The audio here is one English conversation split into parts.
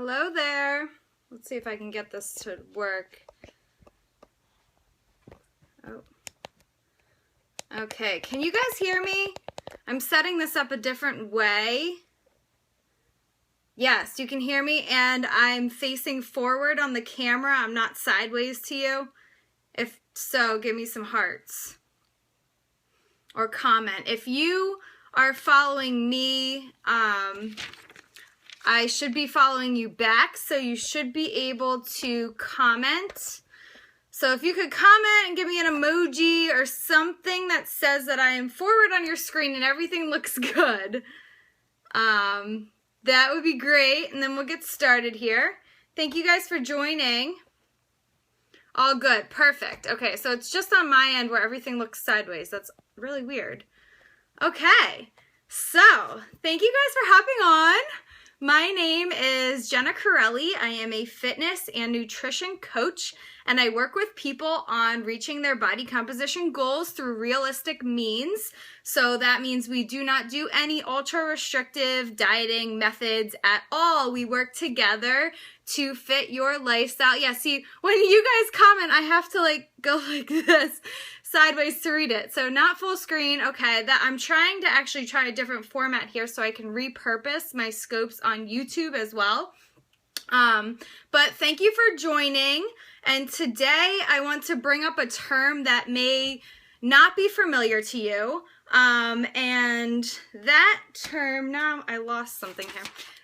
Hello there. Let's see if I can get this to work. Oh. Okay, can you guys hear me? I'm setting this up a different way. Yes, you can hear me, and I'm facing forward on the camera. I'm not sideways to you. If so, give me some hearts or comment. If you are following me, I should be following you back, so you should be able to comment. So if you could comment and give me an emoji or something that says that I am forward on your screen and everything looks good, that would be great, and then we'll get started here. Thank you guys for joining. All good, perfect. Okay, so it's just on my end where everything looks sideways. That's really weird. Okay, so thank you guys for hopping on. My name is Jenna Corelli. I am a fitness and nutrition coach, and I work with people on reaching their body composition goals through realistic means. So that means we do not do any ultra restrictive dieting methods at all. We work together to fit your lifestyle. Yeah, see, when you guys comment, I have to go like this sideways to read it. So not full screen. Okay, that I'm trying to actually try a different format here so I can repurpose my scopes on YouTube as well. But thank you for joining. And today I want to bring up a term that may not be familiar to you. And that term, now I lost something here.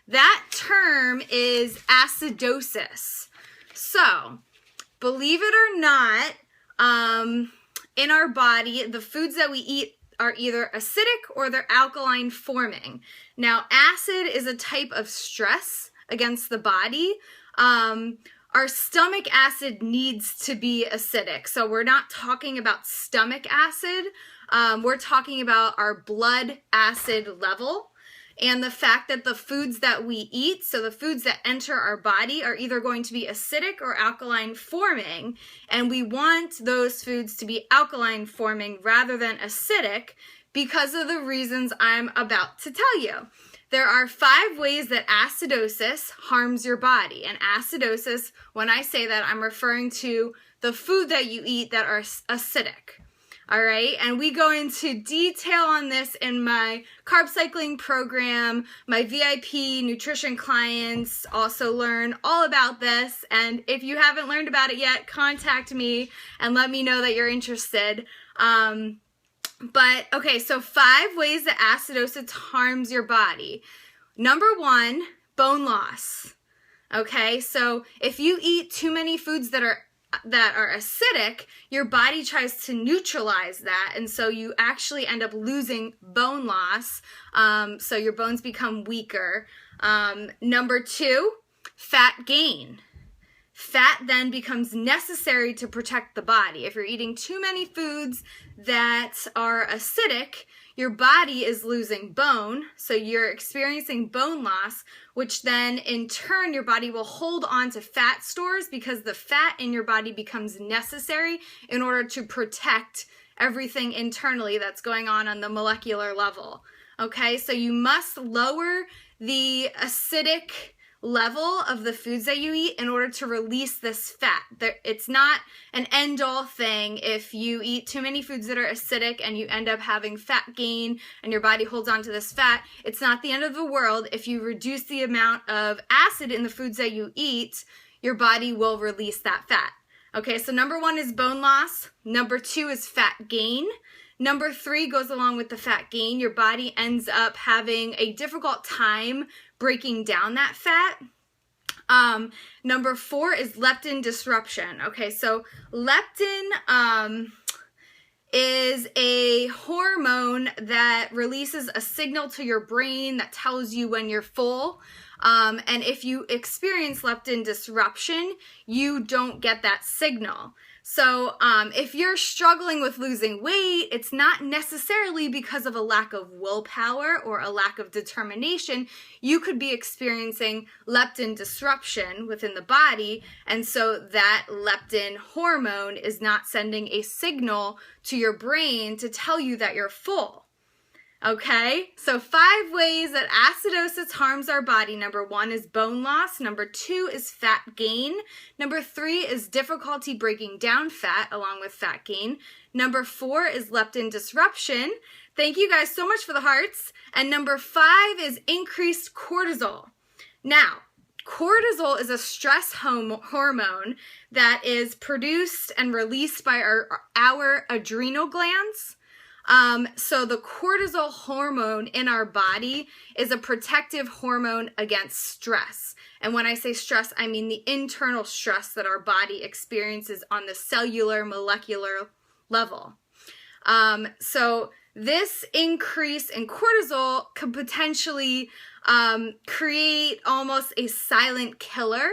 That term is acidosis. So, believe it or not, in our body, the foods that we eat are either acidic or they're alkaline forming. Now, acid is a type of stress against the body. Our stomach acid needs to be acidic. So we're not talking about stomach acid. We're talking about our blood acid level. And the fact that the foods that we eat, so the foods that enter our body, are either going to be acidic or alkaline forming, and we want those foods to be alkaline forming rather than acidic because of the reasons I'm about to tell you. There are 5 ways that acidosis harms your body. And acidosis, when I say that, I'm referring to the food that you eat that are acidic. All right, and we go into detail on this in my carb cycling program. My VIP nutrition clients also learn all about this. And if you haven't learned about it yet, contact me and let me know that you're interested. But okay, so 5 ways that acidosis harms your body. Number 1, bone loss. Okay, so if you eat too many foods that are acidic, your body tries to neutralize that, and so you actually end up losing bone loss, so your bones become weaker. Number 2, fat gain. Fat then becomes necessary to protect the body. If you're eating too many foods that are acidic, your body is losing bone, so you're experiencing bone loss, which then in turn your body will hold on to fat stores because the fat in your body becomes necessary in order to protect everything internally that's going on the molecular level. Okay, so you must lower the acidic level of the foods that you eat in order to release this fat. It's not an end-all thing if you eat too many foods that are acidic and you end up having fat gain and your body holds on to this fat. It's not the end of the world. If you reduce the amount of acid in the foods that you eat, your body will release that fat. Okay, so number 1 is bone loss. Number 2 is fat gain. Number 3 goes along with the fat gain. Your body ends up having a difficult time breaking down that fat. Number 4 is leptin disruption. Okay, so leptin is a hormone that releases a signal to your brain that tells you when you're full. And if you experience leptin disruption, you don't get that signal. So if you're struggling with losing weight, it's not necessarily because of a lack of willpower or a lack of determination. You could be experiencing leptin disruption within the body, and so that leptin hormone is not sending a signal to your brain to tell you that you're full. Okay, so 5 ways that acidosis harms our body. Number 1 is bone loss. Number 2 is fat gain. Number 3 is difficulty breaking down fat along with fat gain. Number 4 is leptin disruption. Thank you guys so much for the hearts. And number 5 is increased cortisol. Now, cortisol is a stress hormone that is produced and released by our adrenal glands. So the cortisol hormone in our body is a protective hormone against stress. And when I say stress, I mean the internal stress that our body experiences on the cellular, molecular level. So this increase in cortisol could potentially create almost a silent killer,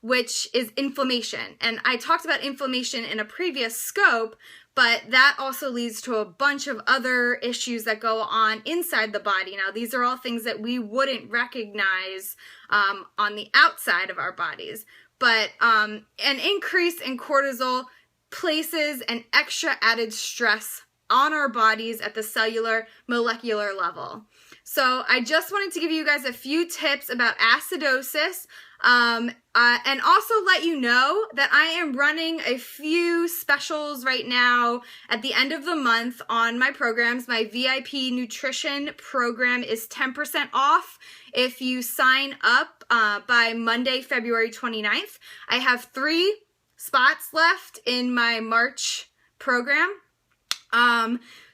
which is inflammation. And I talked about inflammation in a previous scope, but that also leads to a bunch of other issues that go on inside the body. Now, these are all things that we wouldn't recognize on the outside of our bodies. But an increase in cortisol places an extra added stress on our bodies at the cellular, molecular level. So I just wanted to give you guys a few tips about acidosis, and also let you know that I am running a few specials right now at the end of the month on my programs. My VIP nutrition program is 10% off if you sign up by Monday, February 29th. I have 3 spots left in my March program.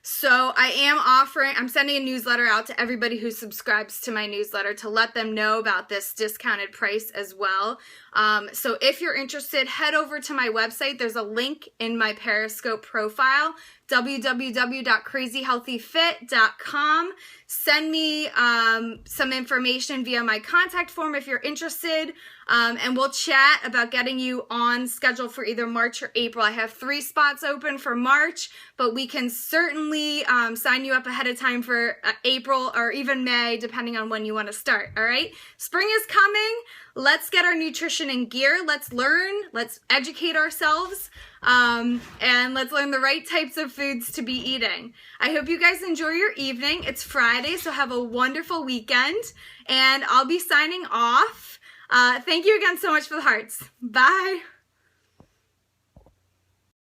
So I'm sending a newsletter out to everybody who subscribes to my newsletter to let them know about this discounted price as well. So if you're interested, head over to my website. There's a link in my Periscope profile, www.crazyhealthyfit.com. Send me some information via my contact form if you're interested, and we'll chat about getting you on schedule for either March or April. I have 3 spots open for March, but we can certainly sign you up ahead of time for April or even May, depending on when you want to start, all right? Spring is coming. Let's get our nutrition in gear. Let's learn. Let's educate ourselves. And let's learn the right types of foods to be eating. I hope you guys enjoy your evening. It's Friday, so have a wonderful weekend. And I'll be signing off. Thank you again so much for the hearts. Bye.